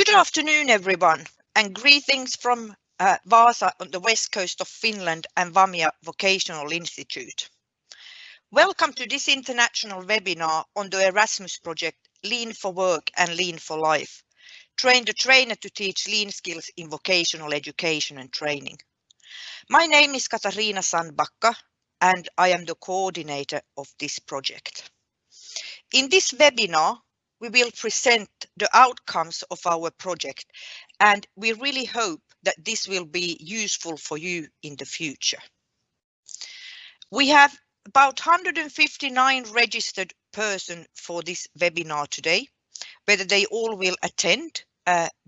Good afternoon, everyone, and greetings from Vaasa on the west coast of Finland and Vamia Vocational Institute. Welcome to this international webinar on the Erasmus project Lean for Work and Lean for Life. Train the trainer to teach lean skills in vocational education and training. My name is Katariina Sandbacka and I am the coordinator of this project. In this webinar, we will present the outcomes of our project, and we really hope that this will be useful for you in the future. We have about 159 registered persons for this webinar today. Whether they all will attend,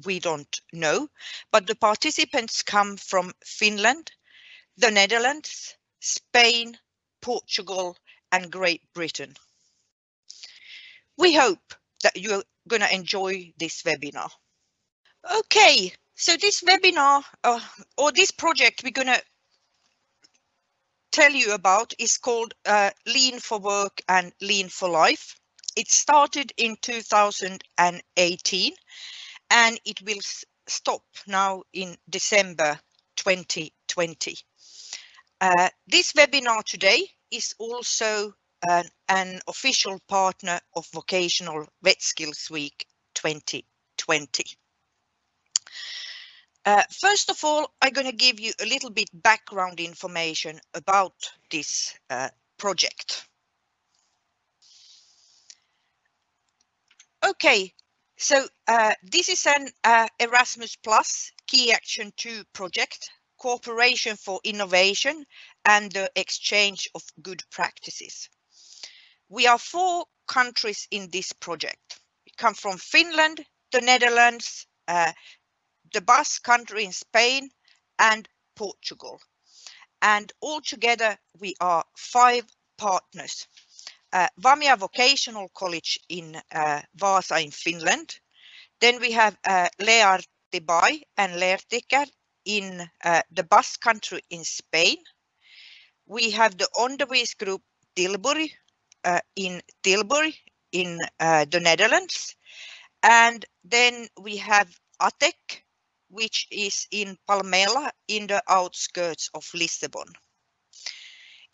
we don't know, but the participants come from Finland, the Netherlands, Spain, Portugal, and Great Britain. We hope that you're going to enjoy this webinar. Okay, so this webinar or this project we're going to tell you about is called Lean for Work and Lean for Life. It started in 2018 and it will stop now in December 2020. This webinar today is also an official partner of Vocational Vet Skills Week 2020. First of all, I'm going to give you a little bit background information about this project. Okay, so this is an Erasmus Plus Key Action 2 project, cooperation for innovation and the exchange of good practices. We are 4 countries in this project. We come from Finland, the Netherlands, the Basque country in Spain and Portugal. And altogether we are 5 partners. Vamia Vocational College in Vaasa in Finland. Then we have Leartibai and Leertiker in the Basque country in Spain. We have the Onderwijs Group Tilburg in Tilburg in the Netherlands. And then we have ATEC, which is in Palmela in the outskirts of Lisbon.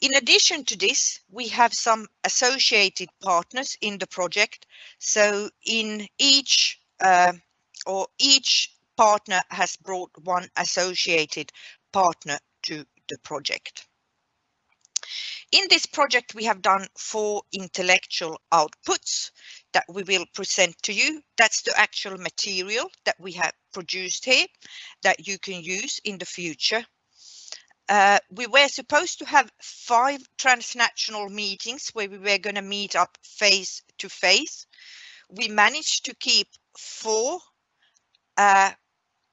In addition to this, we have some associated partners in the project. So in each partner has brought one associated partner to the project. In this project, we have done 4 intellectual outputs that we will present to you. That's the actual material that we have produced here that you can use in the future. We were supposed to have 5 transnational meetings where we were going to meet up face to face. We managed to keep 4,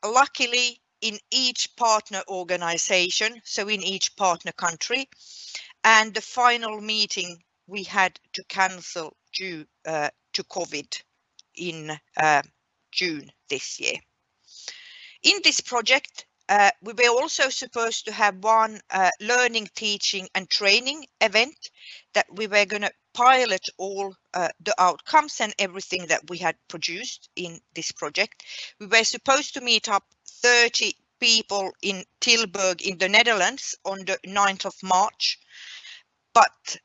luckily in each partner organization, so in each partner country. And the final meeting we had to cancel due to COVID in June this year. In this project, we were also supposed to have one learning, teaching and training event that we were going to pilot all the outcomes and everything that we had produced in this project. We were supposed to meet up 30 people in Tilburg in the Netherlands on the 9th of March. But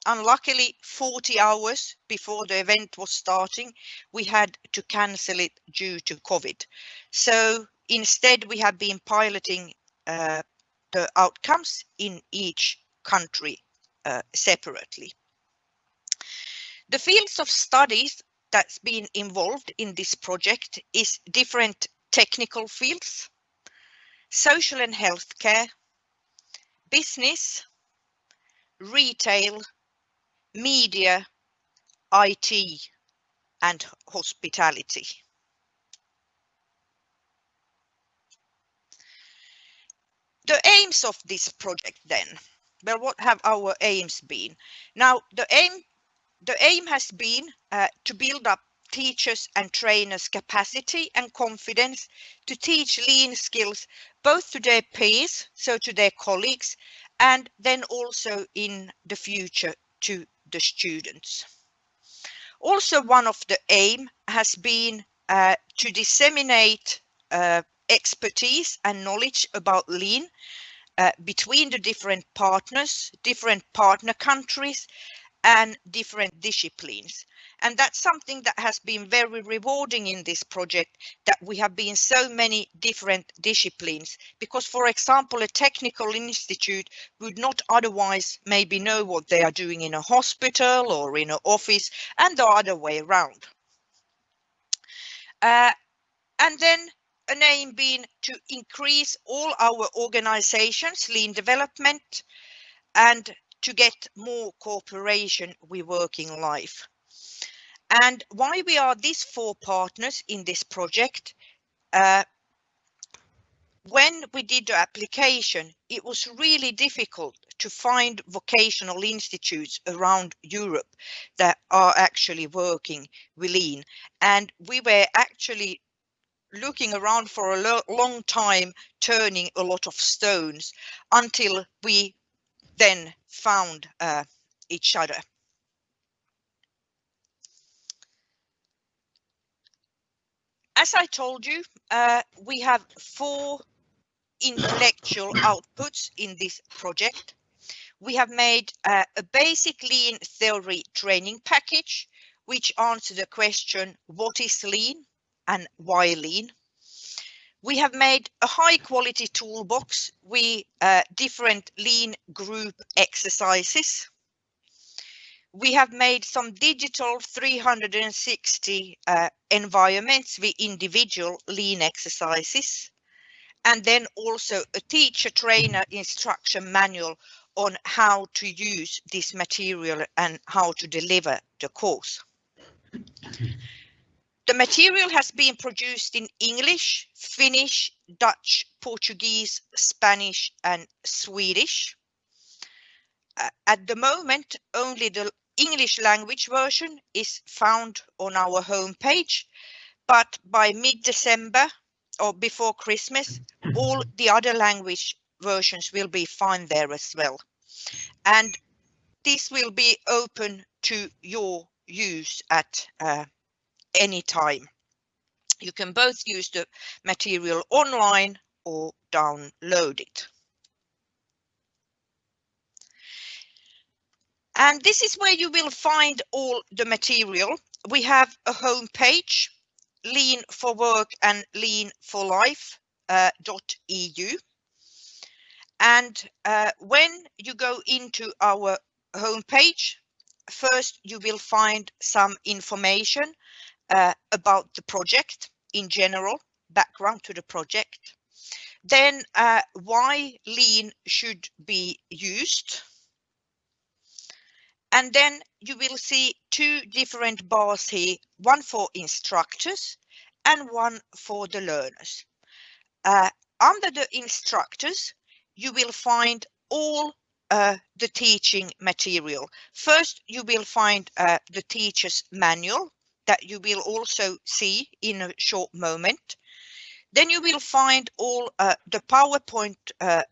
unluckily, 40 hours before the event was starting, we had to cancel it due to COVID. So instead, we have been piloting the outcomes in each country separately. The fields of studies that's been involved in this project is different technical fields, social and healthcare, business, retail, media, IT and hospitality. The aims of this project then, well, what have our aims been? Now, the aim has been to build up teachers and trainers' capacity and confidence to teach lean skills both to their peers, so to their colleagues, and then also in the future to the students. Also, one of the aim has been to disseminate expertise and knowledge about lean between the different partners, different partner countries, and different disciplines. And that's something that has been very rewarding in this project, that we have been so many different disciplines, because for example a technical institute would not otherwise maybe know what they are doing in a hospital or in an office, and the other way around. And then an aim being to increase all our organizations lean development and to get more cooperation with working life. And why we are these 4 partners in this project, when we did the application, it was really difficult to find vocational institutes around Europe that are actually working with lean. And we were actually looking around for a long time, turning a lot of stones, until we then found each other. As I told you, we have 4 intellectual outputs in this project. We have made a basic lean theory training package, which answers the question, what is lean and why lean? We have made a high quality toolbox with different lean group exercises. We have made some digital 360 environments with individual lean exercises, and then also a teacher trainer instruction manual on how to use this material and how to deliver the course. The material has been produced in English, Finnish, Dutch, Portuguese, Spanish, and Swedish. At the moment, only the English language version is found on our homepage, but by mid-December or before Christmas, all the other language versions will be found there as well. And this will be open to your use at any time. You can both use the material online or download it. And this is where you will find all the material. We have a home page, Lean for Work and Lean for Life .eu. And when you go into our home page, first you will find some information about the project in general, background to the project. Then why lean should be used. And then you will see 2 different bars here, one for instructors and one for the learners. Under the instructors, you will find all the teaching material. First, you will find the teacher's manual that you will also see in a short moment. Then you will find all the PowerPoint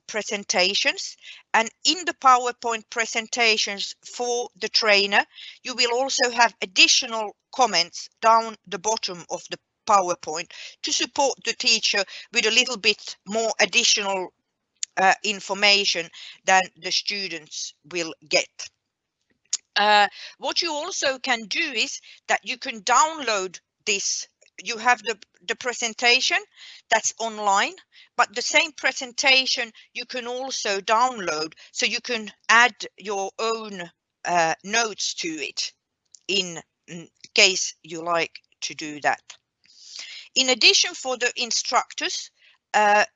presentations, and in the PowerPoint presentations for the trainer, you will also have additional comments down the bottom of the PowerPoint to support the teacher with a little bit more additional information than the students will get. What you also can do is that you can download this. You have the presentation that's online, but the same presentation you can also download, so you can add your own notes to it in case you like to do that. In addition, for the instructors,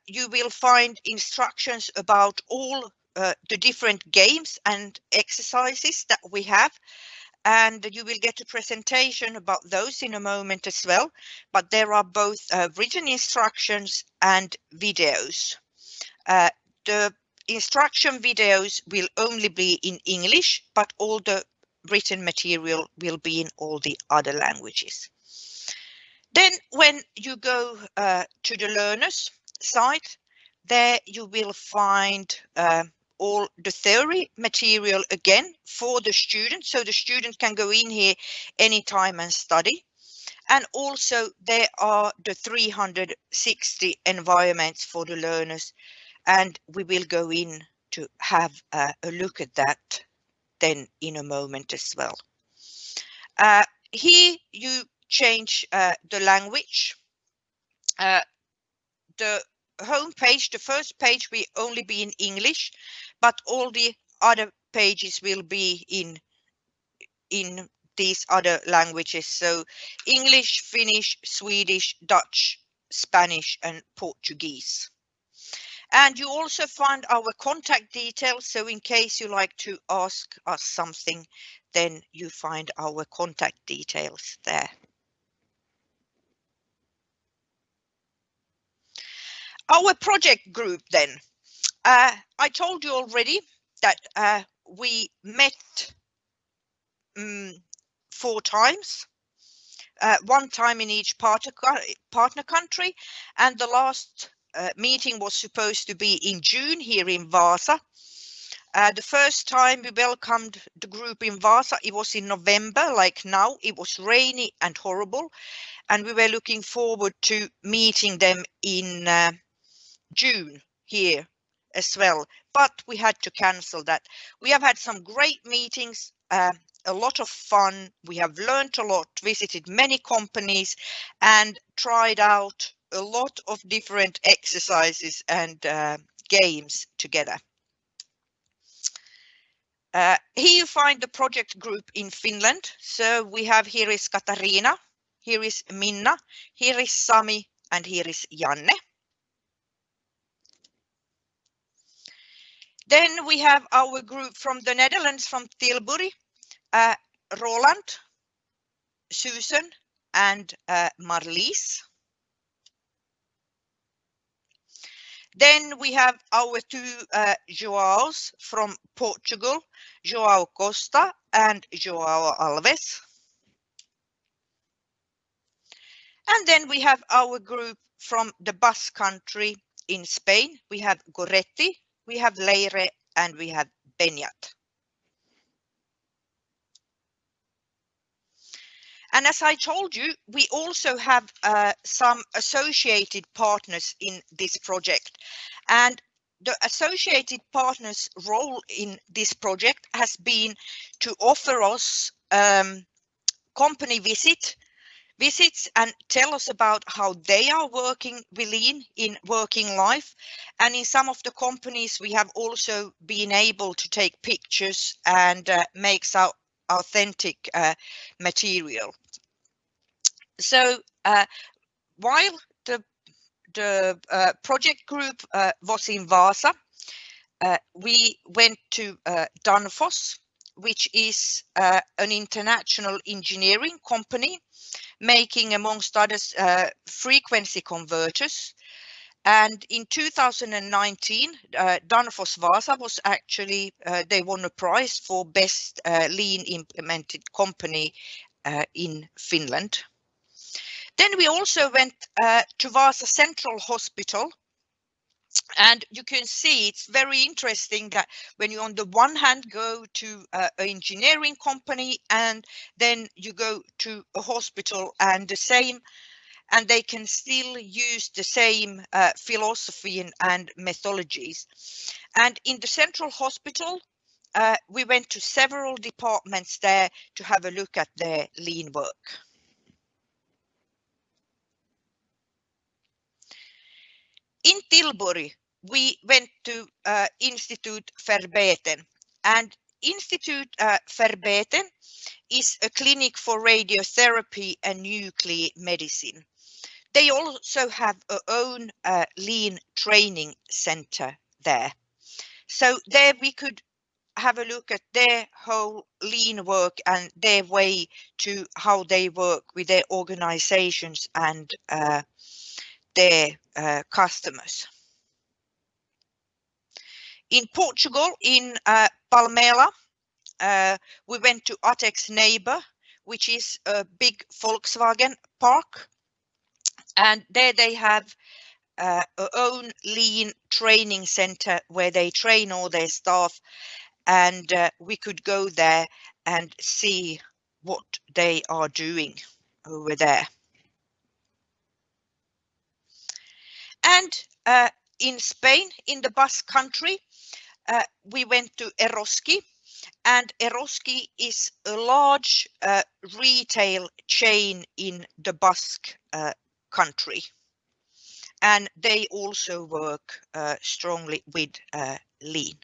you will find instructions about all the different games and exercises that we have, and you will get a presentation about those in a moment as well. But there are both written instructions and videos. The instruction videos will only be in English, but all the written material will be in all the other languages. Then when you go to the learners side, there you will find all the theory material again for the student, so the student can go in here anytime and study. And also there are the 360 environments for the learners, and we will go in to have a look at that then in a moment as well. Here you change the language. The home page, the first page will only be in English, but all the other pages will be in these other languages. So English, Finnish, Swedish, Dutch, Spanish and Portuguese. And you also find our contact details. So in case you like to ask us something, then you find our contact details there. Our project group then. I told you already that we met 4 times. One time in each partner country, and the last meeting was supposed to be in June here in Vaasa. The first time we welcomed the group in Vaasa, it was in November, like now. It was rainy and horrible, and we were looking forward to meeting them in June here as well, but we had to cancel that. We have had some great meetings, a lot of fun. We have learned a lot, visited many companies and tried out a lot of different exercises and games together. Here you find the project group in Finland. So we have, here is Katarina, here is Minna, here is Sami, and here is Janne. Then we have our group from the Netherlands, from Tilbury, Roland, Susan and Marlies. Then we have our 2 Joaos from Portugal, Joao Costa and Joao Alves. And then we have our group from the Basque Country in Spain. We have Goretti, we have Leire and we have Benyat. And as I told you, we also have some associated partners in this project. And the associated partners' role in this project has been to offer us company visits and tell us about how they are working with Lean in working life. And in some of the companies, we have also been able to take pictures and make some authentic material. So while the project group was in Vaasa, we went to Danfoss, which is an international engineering company making, amongst others, frequency converters. And in 2019, Danfoss Vaasa was actually, they won a prize for best Lean implemented company in Finland. Then we also went to Vaasa Central Hospital. And you can see it's very interesting that when you on the one hand go to an engineering company and then you go to a hospital and the same, and they can still use the same philosophy and methodologies. And in the Central Hospital, we went to several departments there to have a look at their Lean work. In Tilbury, we went to Institute Verbeten, and Institute Verbeten is a clinic for radiotherapy and nuclear medicine. They also have their own Lean training center there. So there we could have a look at their whole Lean work and their way to how they work with their organizations and their customers. In Portugal, in Palmela, we went to Atex Neighbor, which is a big Volkswagen park. And there they have their own Lean training center where they train all their staff. And we could go there and see what they are doing over there. And in Spain, in the Basque country, we went to Eroski, and Eroski is a large retail chain in the Basque country, and they also work strongly with lean.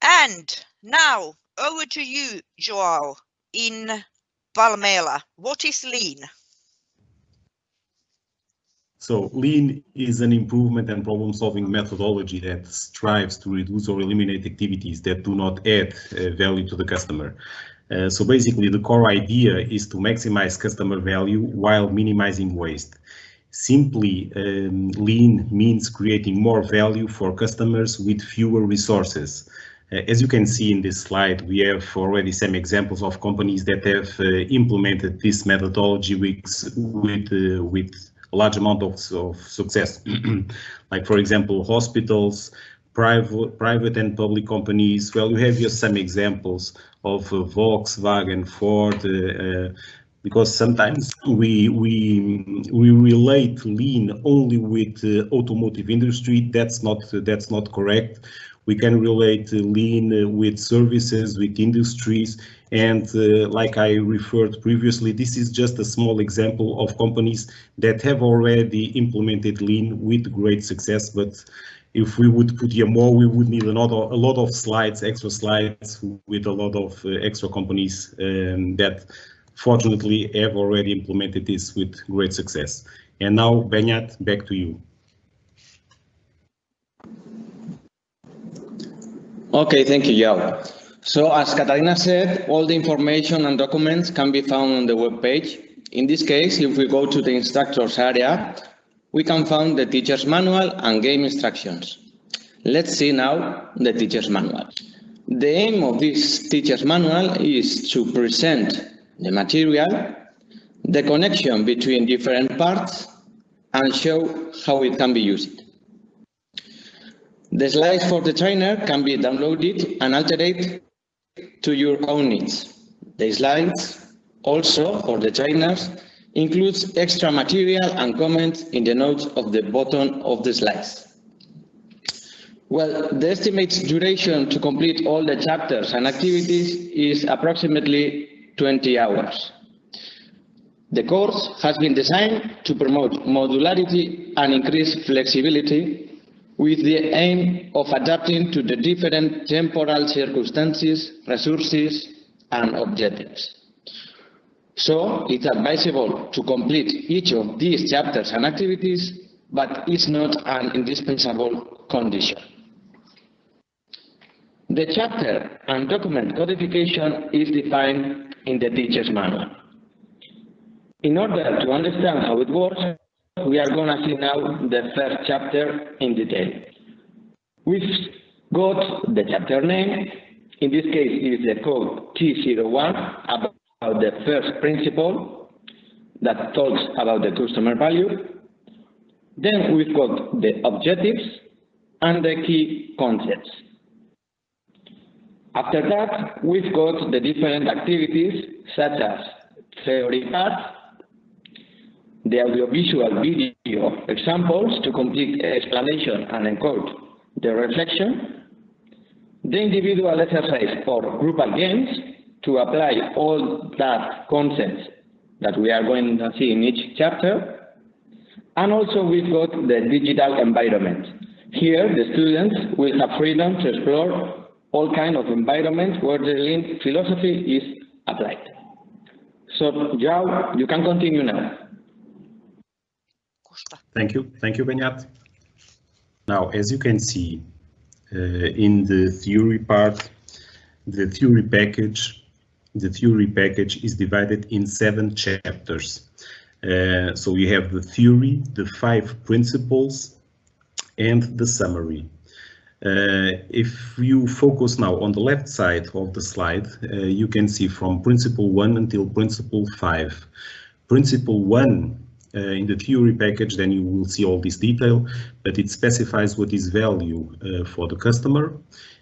And now over to you, Joao, in Palmela. What is lean? So lean is an improvement and problem-solving methodology that strives to reduce or eliminate activities that do not add value to the customer. So basically, the core idea is to maximize customer value while minimizing waste. Simply, lean means creating more value for customers with fewer resources. As you can see in this slide, we have already some examples of companies that have implemented this methodology with a large amount of success. Like, for example, hospitals, private and public companies. Well, you have here some examples of Volkswagen, Ford, because sometimes we relate lean only with automotive industry. That's not correct. We can relate lean with services, with industries, and like I referred previously, this is just a small example of companies that have already implemented lean with great success. But if we would put here more, we would need a lot of slides, extra slides, with a lot of extra companies that fortunately have already implemented this with great success. And now, Beñat, back to you. Okay, thank you, Joao. So as Katarina said, all the information and documents can be found on the web page. In this case, if we go to the instructors area, we can find the teacher's manual and game instructions. Let's see now the teacher's manual. The aim of this teacher's manual is to present the material, the connection between different parts, and show how it can be used. The slides for the trainer can be downloaded and altered to your own needs. The slides, also for the trainers, includes extra material and comments in the notes of the bottom of the slides. Well, the estimated duration to complete all the chapters and activities is approximately 20 hours. The course has been designed to promote modularity and increase flexibility, with the aim of adapting to the different temporal circumstances, resources, and objectives. So it's advisable to complete each of these chapters and activities, but it's not an indispensable condition. The chapter and document codification is defined in the teacher's manual. In order to understand how it works, we are going to see now the first chapter in detail. We've got the chapter name. In this case, it is the code T01 about the first principle that talks about the customer value. Then we've got the objectives and the key concepts. After that, we've got the different activities such as theory part, the audiovisual video examples to complete explanation and encode the reflection, the individual exercise or groupal games to apply all that concepts that we are going to see in each chapter, and also we've got the digital environment. Here the students will have freedom to explore all kinds of environments where the lean philosophy is applied. So Joao, you can continue now. Thank you, Beñat. Now, as you can see in the theory part, the theory package is divided in 7 chapters. So you have the theory, the 5 principles, and the summary. If you focus now on the left side of the slide, you can see from principle 1 until principle 5. Principle 1 in the theory package, then you will see all this detail, but it specifies what is value for the customer.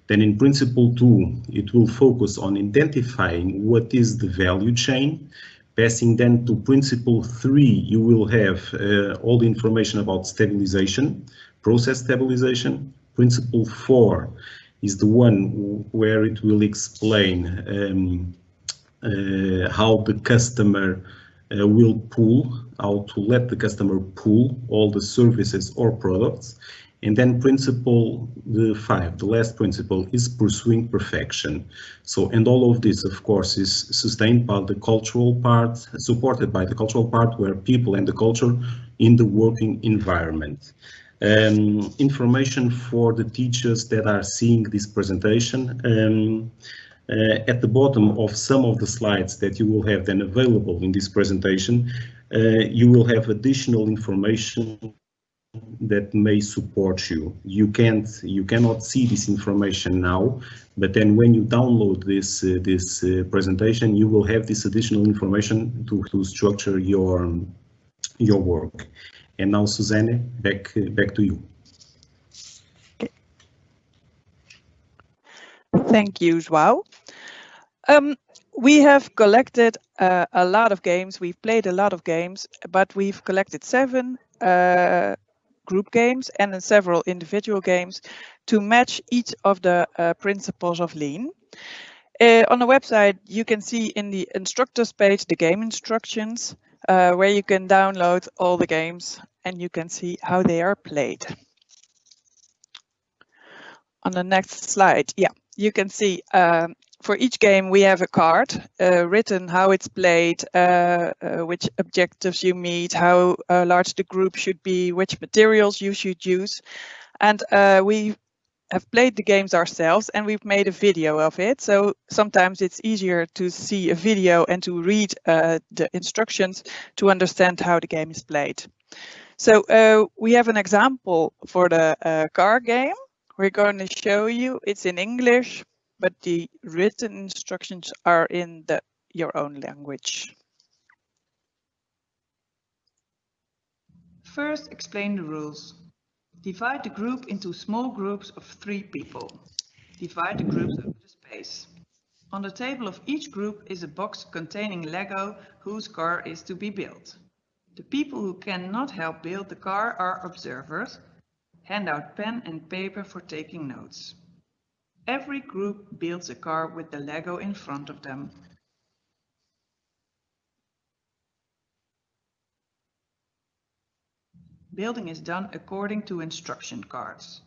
Then in principle 2, it will focus on identifying what is the value chain. Passing then to principle 3, you will have all the information about stabilization, process stabilization. Principle 4 is the one where it will explain how the customer will pool, how to let the customer pool all the services or products. And then principle 5, the last principle, is pursuing perfection. So, and all of this, of course, is sustained by the cultural part, supported by the cultural part, where people and the culture in the working environment. Information for the teachers that are seeing this presentation. At the bottom of some of the slides that you will have then available in this presentation, you will have additional information that may support you. You cannot see this information now, but then when you download this presentation, you will have this additional information to structure your work. And now, Suzanne, back to you. Thank you, João. We have collected a lot of games. We've played a lot of games, but we've collected 7 group games and then several individual games to match each of the principles of Lean. On the website, you can see in the instructors page the game instructions, where you can download all the games and you can see how they are played. On the next slide, yeah, you can see for each game we have a card written how it's played, which objectives you meet, how large the group should be, which materials you should use. And we have played the games ourselves and we've made a video of it. So sometimes it's easier to see a video and to read the instructions to understand how the game is played. So we have an example for the car game. We're going to show you. It's in English, but the written instructions are in your own language. First, explain the rules. Divide the group into small groups of 3 people. Divide the groups over the space. On the table of each group is a box containing Lego whose car is to be built. The people who cannot help build the car are observers. Hand out pen and paper for taking notes. Every group builds a car with the Lego in front of them. Building is done according to instruction cards.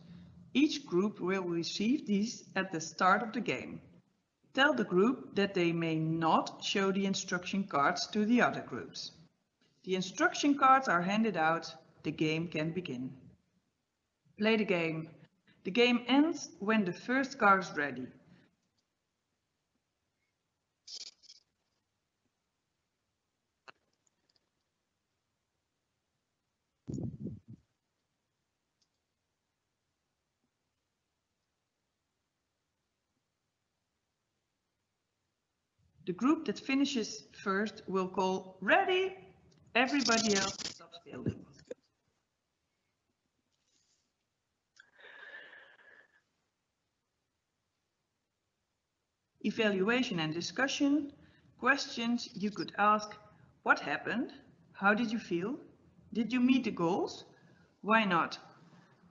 Each group will receive these at the start of the game. Tell the group that they may not show the instruction cards to the other groups. The instruction cards are handed out. The game can begin. Play the game. The game ends when the first car is ready. The group that finishes first will call ready. Everybody else stops building. Evaluation and discussion. Questions you could ask: what happened? How did you feel? Did you meet the goals? Why not?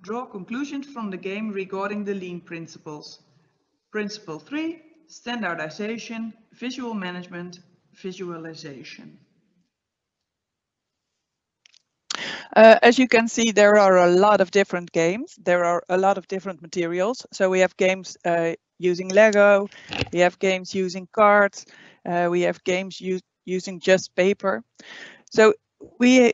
Draw conclusions from the game regarding the Lean principles. Principle 3, standardization, visual management, visualization. As you can see, there are a lot of different games. There are a lot of different materials. So we have games using Lego, we have games using cards, we have games using just paper. So we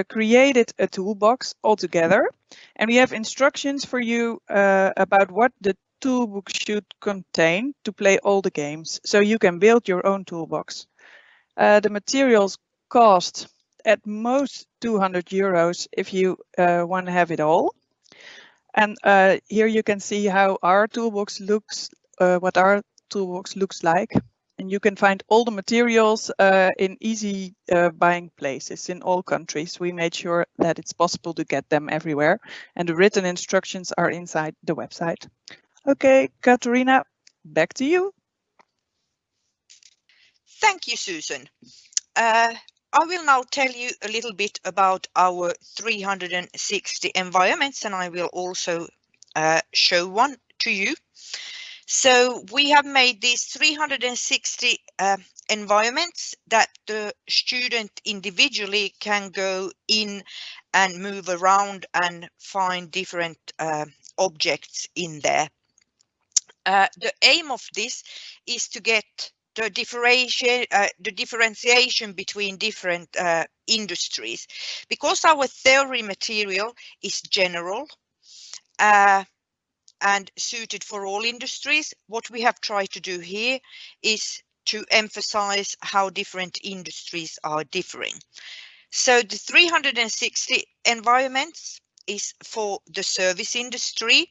created a toolbox altogether, and we have instructions for you about what the toolbox should contain to play all the games. So you can build your own toolbox. The materials cost at most 200 euros if you want to have it all. And here you can see how our toolbox looks, what our toolbox looks like. And you can find all the materials in easy buying places in all countries. We made sure that it's possible to get them everywhere, and the written instructions are inside the website. Okay, Katarina, back to you. Thank you, Susan. I will now tell you a little bit about our 360 environments, and I will also show one to you. So we have made these 360 environments that the student individually can go in and move around and find different objects in there. The aim of this is to get the differentiation between different industries, because our theory material is general and suited for all industries. What we have tried to do here is to emphasize how different industries are differing. So the 360 environments is for the service industry.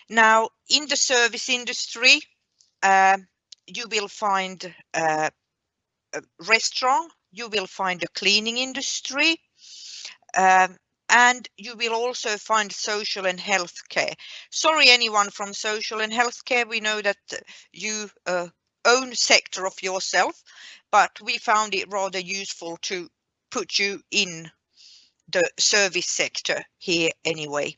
Now, in the service industry, you will find a restaurant, you will find a cleaning industry, and you will also find social and healthcare. Sorry, anyone from social and healthcare, we know that you own sector of yourself, but we found it rather useful to put you in the service sector here anyway.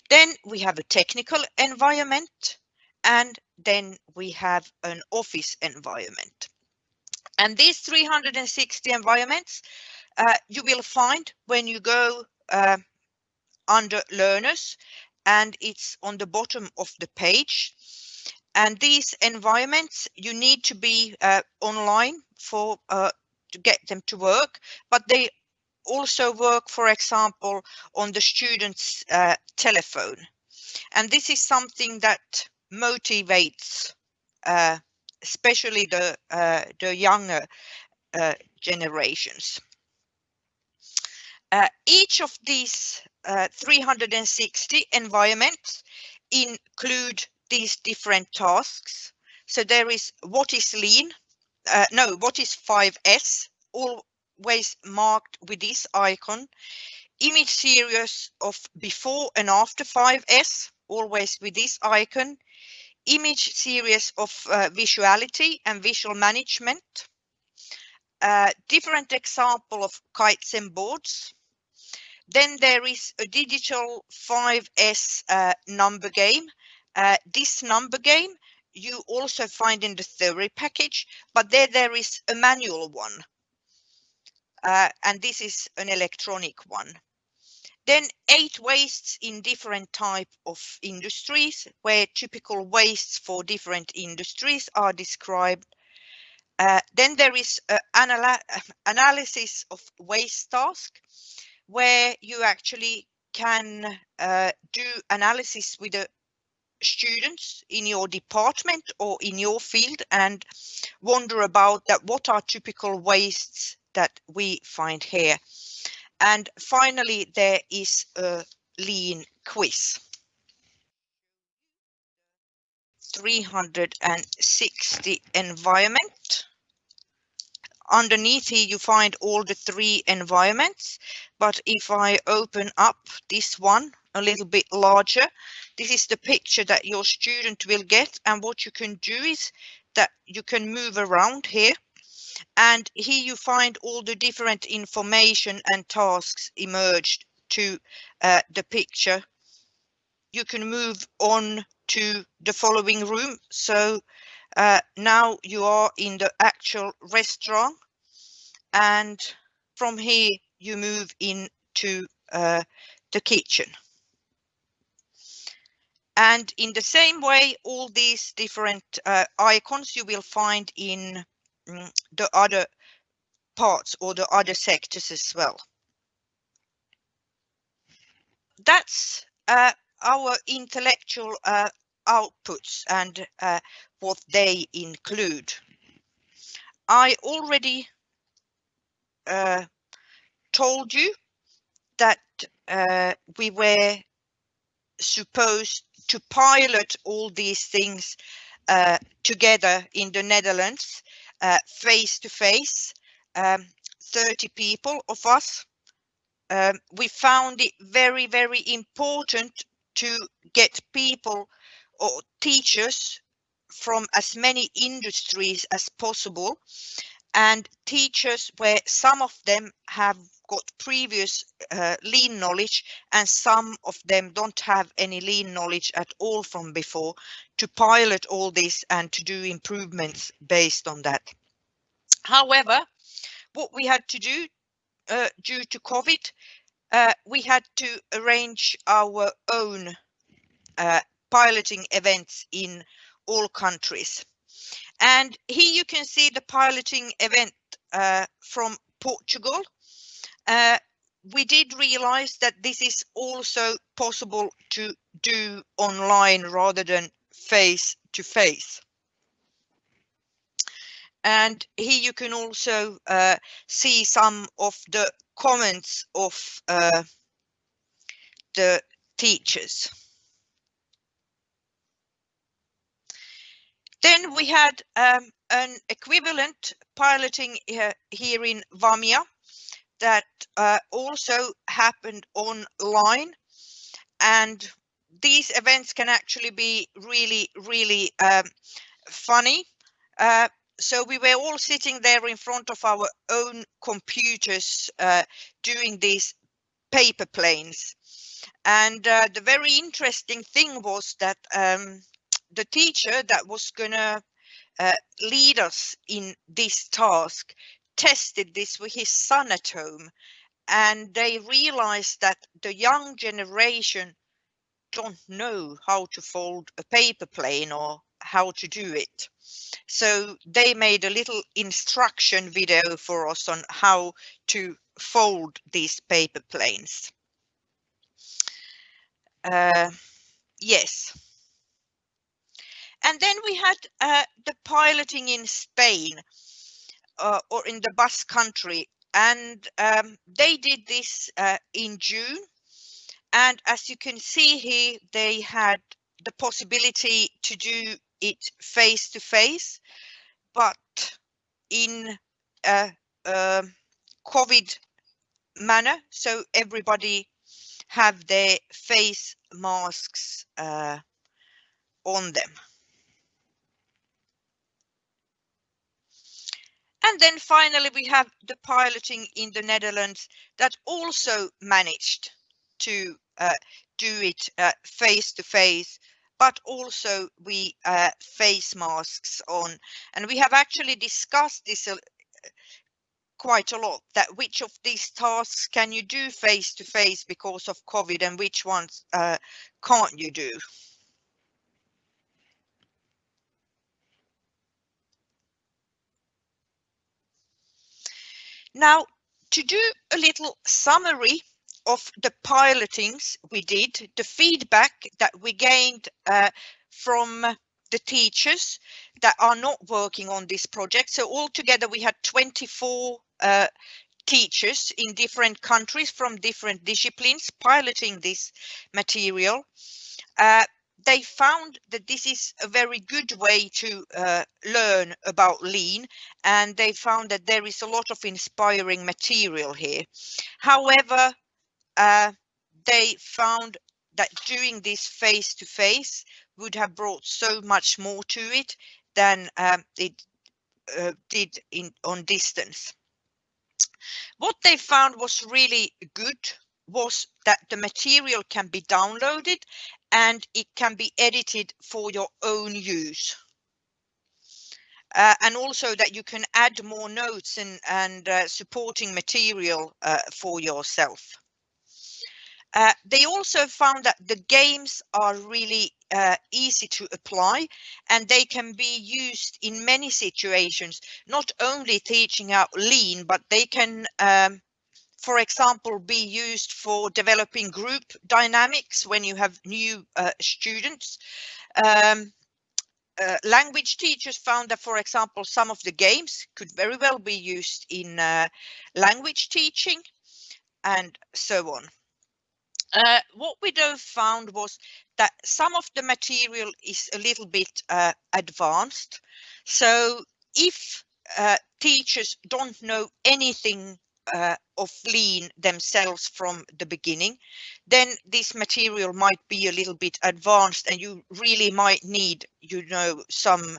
Then we have a technical environment, and then we have an office environment. And these 360 environments you will find when you go under learners, and it's on the bottom of the page. And these environments, you need to be online for to get them to work, but they also work, for example, on the student's telephone. And this is something that motivates especially the younger generations. Each of these 360 environments include these different tasks. So there is what is lean, what is 5S, always marked with this icon. Image series of before and after 5S, always with this icon. Image series of visuality and visual management. Different example of kites and boards. Then there is a digital 5S number game. This number game you also find in the theory package, but there is a manual one. And this is an electronic one. Then 8 wastes in different type of industries, where typical wastes for different industries are described. Then there is analysis of waste task, where you actually can do analysis with the students in your department or in your field and wonder about that what are typical wastes that we find here. And finally, there is a lean quiz. 360 environment. Underneath here you find all the 3 environments, but if I open up this one a little bit larger, this is the picture that your student will get, and what you can do is that you can move around here, and here you find all the different information and tasks emerged to the picture. You can move on to the following room. So now you are in the actual restaurant, and from here you move into the kitchen. And in the same way, all these different icons you will find in the other parts or the other sectors as well. That's our intellectual outputs and what they include. I already told you that we were supposed to pilot all these things together in the Netherlands, face to face, 30 people of us. We found it very, very important to get people or teachers from as many industries as possible, and teachers where some of them have got previous lean knowledge and some of them don't have any lean knowledge at all from before, to pilot all this and to do improvements based on that. However, what we had to do due to COVID, we had to arrange our own piloting events in all countries. And here you can see the piloting event from Portugal. We did realize that this is also possible to do online rather than face to face. And here you can also see some of the comments of the teachers. Then we had an equivalent piloting here in Vamia that also happened online, and these events can actually be really, really funny. So we were all sitting there in front of our own computers doing these paper planes. And the very interesting thing was that the teacher that was going to lead us in this task tested this with his son at home, and they realized that the young generation don't know how to fold a paper plane or how to do it. So they made a little instruction video for us on how to fold these paper planes. Yes. And then we had the piloting in Spain or in the Basque Country, and they did this in June. And as you can see here, they had the possibility to do it face to face, but in a COVID manner, so everybody have their face masks on them. And then finally we have the piloting in the Netherlands that also managed to do it face to face, but also we face masks on. And we have actually discussed this quite a lot, that which of these tasks can you do face to face because of COVID and which ones can't you do. Now, to do a little summary of the pilotings we did, the feedback that we gained from the teachers that are not working on this project. So altogether we had 24 teachers in different countries from different disciplines piloting this material. They found that this is a very good way to learn about lean, and they found that there is a lot of inspiring material here. However, they found that doing this face to face would have brought so much more to it than it did on distance. What they found was really good was that the material can be downloaded and it can be edited for your own use. And also that you can add more notes and supporting material for yourself. They also found that the games are really easy to apply, and they can be used in many situations, not only teaching out lean, but they can for example, be used for developing group dynamics when you have new students. Language teachers found that, for example, some of the games could very well be used in language teaching and so on. What we though found was that some of the material is a little bit advanced. So if teachers don't know anything of Lean themselves from the beginning, then this material might be a little bit advanced and you really might need, some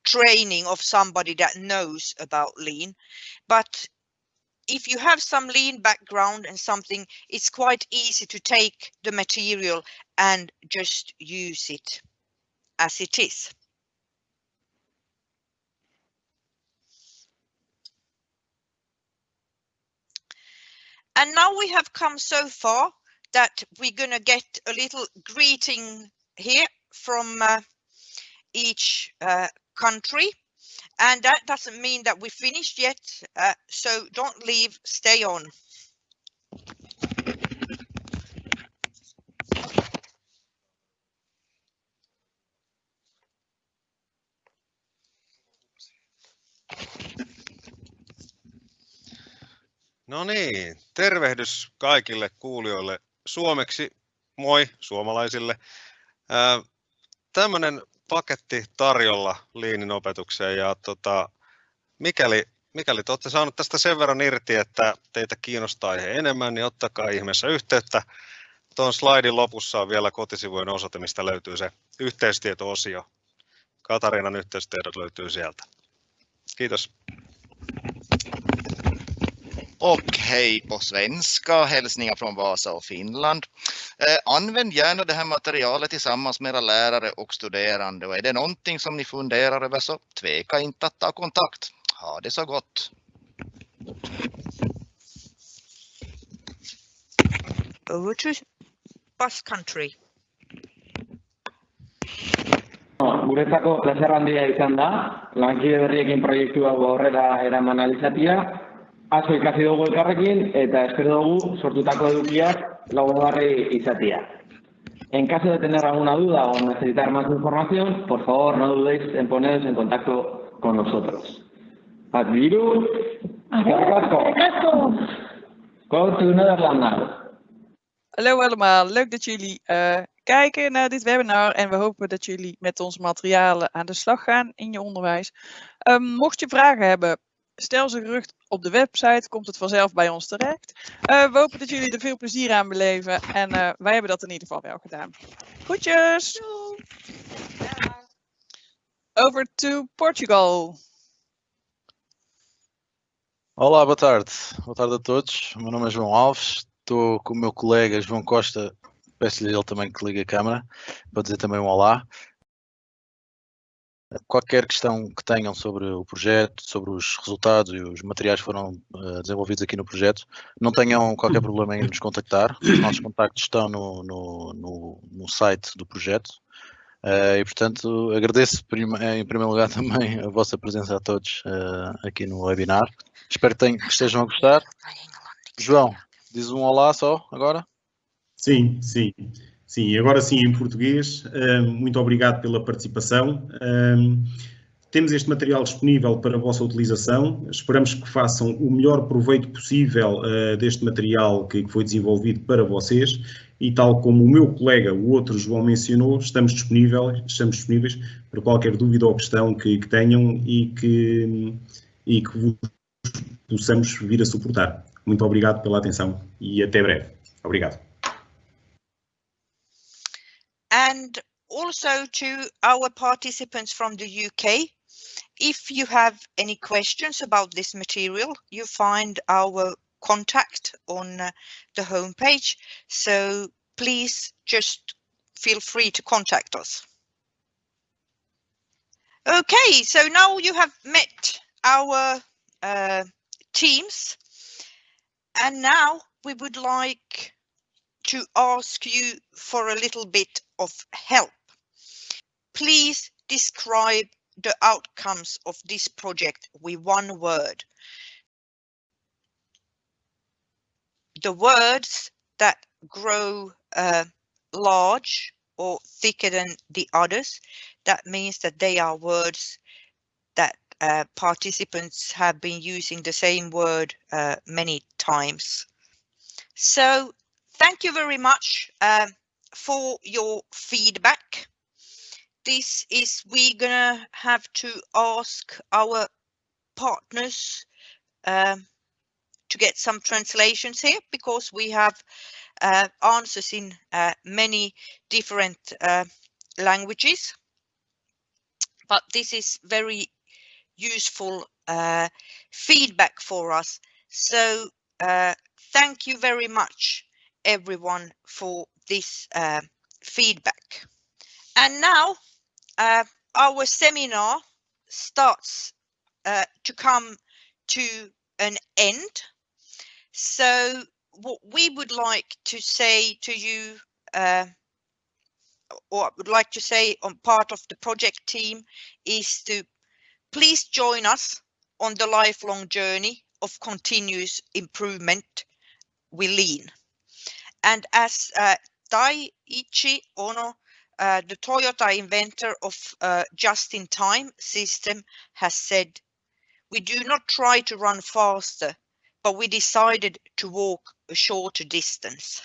training of somebody that knows about Lean. But if you have some Lean background and something, it's quite easy to take the material and just use it as it is. And now we have come so far that we're going to get a little greeting here from each country. And that doesn't mean that we finished yet, so don't leave, stay on. No niin, tervehdys kaikille kuulijoille suomeksi. Moi suomalaisille. Tämmöinen paketti tarjolla Leanin opetukseen ja mikäli te olette saaneet tästä sen verran irti, että teitä kiinnostaa aihe enemmän, niin ottakaa ihmeessä yhteyttä. Tuon slaidin lopussa on vielä kotisivujen osoite, mistä löytyy se yhteystieto-osio. Katariinan yhteystiedot löytyy sieltä. Kiitos. Och hej på svenska, hälsningar från Vasa och Finland. Använd gärna det här materialet tillsammans med era lärare och studerande. Och är det någonting som ni funderar över så tveka inte att ta kontakt. Ha det så gott. Over to Basque Country. Guretzako plazer handia izan da, lankide berriekin proiektu hau aurrera eraman ahal izatea. Asko ikasi dugu elkarrekin eta espero dugu sortutako edukiak lagungarri izatea. En caso de tener alguna duda o necesitar más información, por favor no dudéis en poneros en contacto con nosotros. Admiru, go to Nederland. Hallo allemaal, leuk dat jullie kijken naar dit webinar en we hopen dat jullie met onze materialen aan de slag gaan in je onderwijs. Mocht je vragen hebben, stel ze gerust op de website, komt het vanzelf bij ons terecht. We hopen dat jullie er veel plezier aan beleven en wij hebben dat in ieder geval wel gedaan. Groetjes! Over to Portugal. Olá, boa tarde. Boa tarde a todos. O meu nome é João Alves. Estou com o meu colega João Costa. Peço-lhe ele também que ligue a câmera para dizer também um olá. Qualquer questão que tenham sobre o projeto, sobre os resultados e os materiais que foram desenvolvidos aqui no projeto, não tenham qualquer problema em nos contactar. Os nossos contactos estão no site do projeto. E, portanto, agradeço em primeiro lugar também a vossa presença a todos aqui no webinar. Espero que estejam a gostar. João, diz um olá só agora. Sim, agora sim em português. Muito obrigado pela participação. Temos este material disponível para a vossa utilização. Esperamos que façam o melhor proveito possível deste material que foi desenvolvido para vocês. E tal como o meu colega, o outro João mencionou, estamos disponíveis para qualquer dúvida ou questão que tenham e que vos possamos vir a suportar. Muito obrigado pela atenção e até breve. Obrigado. And also to our participants from the UK, if you have any questions about this material, you find our contact on the homepage. So please just feel free to contact us. Okay, so now you have met our teams, and now we would like to ask you for a little bit of help. Please describe the outcomes of this project with one word. The words that grow large or thicker than the others, that means that they are words that participants have been using the same word many times. So thank you very much for your feedback. We're gonna have to ask our partners to get some translations here, because we have answers in many different languages. But this is very useful feedback for us. So thank you very much, everyone, for this feedback. And now our seminar starts to come to an end. So what we would like to say to you, or I would like to say on part of the project team, is to please join us on the lifelong journey of continuous improvement with Lean. And as Taiichi Ono, the Toyota inventor of just-in-time system, has said, we do not try to run faster, but we decided to walk a shorter distance.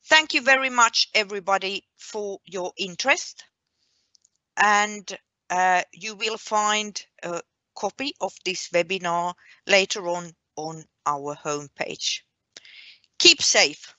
Thank you very much, everybody, for your interest. And you will find a copy of this webinar later on our homepage. Keep safe.